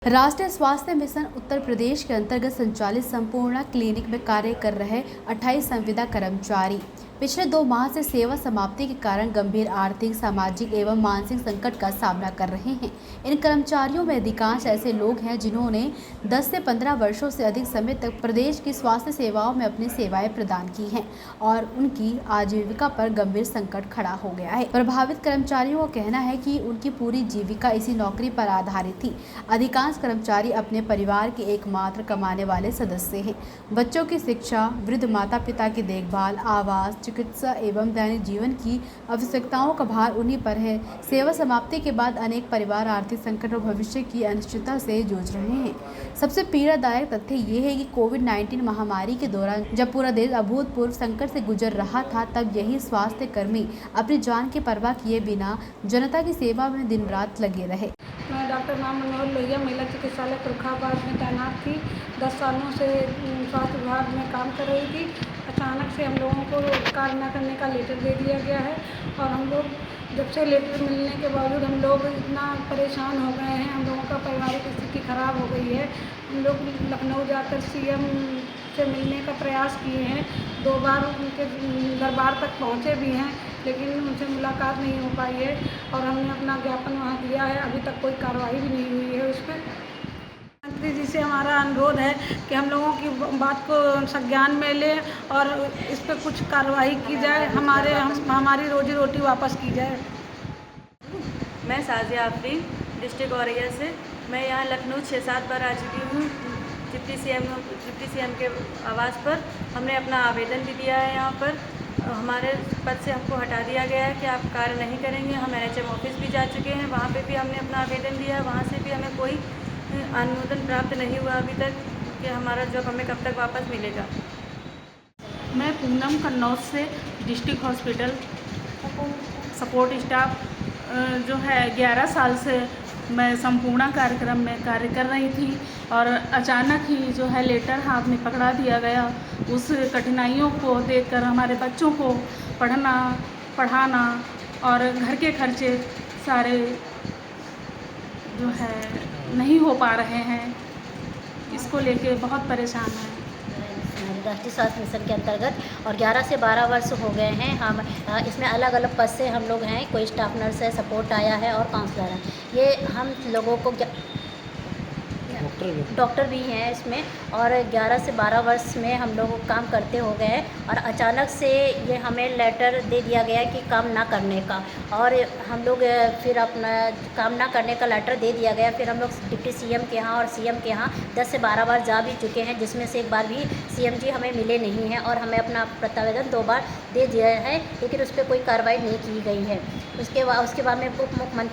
राष्ट्रीय स्वास्थ्य मिशन उत्तर प्रदेश के अंतर्गत संचालित संपूर्ण क्लिनिक में कार्य कर रहे 28 संविदा कर्मचारी पिछले 2 माह से सेवा समाप्ति के कारण गंभीर आर्थिक, सामाजिक एवं मानसिक संकट का सामना कर रहे हैं। इन कर्मचारियों में अधिकांश ऐसे लोग हैं जिन्होंने 10 से 15 वर्षों से अधिक समय तक प्रदेश की स्वास्थ्य सेवाओं में अपनी सेवाएं प्रदान की हैं और उनकी आजीविका पर गंभीर संकट खड़ा हो गया है। प्रभावित कर्मचारियों का कहना है कि उनकी पूरी जीविका इसी नौकरी पर आधारित थी। अधिकांश कर्मचारी अपने परिवार के एकमात्र कमाने वाले सदस्य हैं। बच्चों की शिक्षा, वृद्ध माता पिता की देखभाल, आवास, चिकित्सा एवं दैनिक जीवन की आवश्यकताओं का भार उन्हीं पर है। सेवा समाप्ति के बाद अनेक परिवार आर्थिक संकट और भविष्य की अनिश्चितता से जूझ रहे हैं। सबसे पीड़ादायक तथ्य ये है कि कोविड-19 महामारी के दौरान जब पूरा देश अभूतपूर्व संकट से गुजर रहा था, तब यही स्वास्थ्य कर्मी अपनी जान की परवाह किए बिना जनता की सेवा में दिन रात लगे रहे। मैं डॉक्टर राम मनोहर लोहिया महिला चिकित्सालय फर्रुखाबाद में तैनात थी। 10 सालों से स्वास्थ्य विभाग में काम कर रही थी। अचानक से हम लोगों को कार्य न करने का लेटर दे दिया गया है और हम लोग जब से लेटर मिलने के बावजूद हम लोग इतना परेशान हो गए हैं। हम लोगों का पारिवारिक स्थिति खराब हो गई है। हम लोग लखनऊ जाकर सीएम से मिलने का प्रयास किए हैं। 2 बार उनके दरबार तक पहुँचे भी हैं, लेकिन उनसे मुलाकात नहीं हो पाई है और हमने अपना ज्ञापन वहाँ दिया है। अभी तक कोई कार्रवाई भी नहीं हुई है उस पर। मंत्री जी से हमारा अनुरोध है कि हम लोगों की बात को संज्ञान में लें और इस पर कुछ कार्रवाई की जाए, हमारी रोजी रोटी वापस की जाए। मैं साजिया आफरीन, डिस्ट्रिक्ट औरैया से। मैं यहाँ लखनऊ 6-7 बार आ चुकी हूँ। डिप्टी सीएम के आवास पर हमने अपना आवेदन भी दिया है। यहाँ पर हमारे पद से हमको हटा दिया गया है कि आप कार्य नहीं करेंगे। हम NHM ऑफिस भी जा चुके हैं, वहाँ पे भी हमने अपना आवेदन दिया है। वहाँ से भी हमें कोई अनुमोदन प्राप्त नहीं हुआ अभी तक कि हमारा जॉब हमें कब तक वापस मिलेगा। मैं पूनम कन्नौज से डिस्ट्रिक्ट हॉस्पिटल सपोर्ट स्टाफ जो है 11 साल से मैं संपूर्ण कार्यक्रम में कार्य कर रही थी और अचानक ही जो है लेटर हाथ में पकड़ा दिया गया। उस कठिनाइयों को देखकर हमारे बच्चों को पढ़ाना और घर के खर्चे सारे जो है नहीं हो पा रहे हैं। इसको लेके बहुत परेशान हैं। राष्ट्रीय स्वास्थ्य मिशन के अंतर्गत और 11 से 12 वर्ष हो गए हैं। हम इसमें अलग अलग पद से हम लोग हैं। कोई स्टाफ नर्स है, सपोर्ट आया है और काउंसलर है। ये हम लोगों को डॉक्टर भी हैं इसमें और 11 से 12 वर्ष में हम लोग काम करते हो गए हैं और अचानक से ये हमें लेटर दे दिया गया कि काम ना करने का। और हम लोग फिर अपना काम ना करने का लेटर दे दिया गया। फिर हम लोग डिप्टी सीएम के यहाँ और सीएम के यहाँ 10 से 12 बार जा भी चुके हैं, जिसमें से एक बार भी सीएम जी हमें मिले नहीं हैं और हमें अपना प्रतिवेदन 2 बार दे दिया है, लेकिन उस पर कोई कार्रवाई नहीं की गई है। उसके बाद में उप मुख्यमंत्री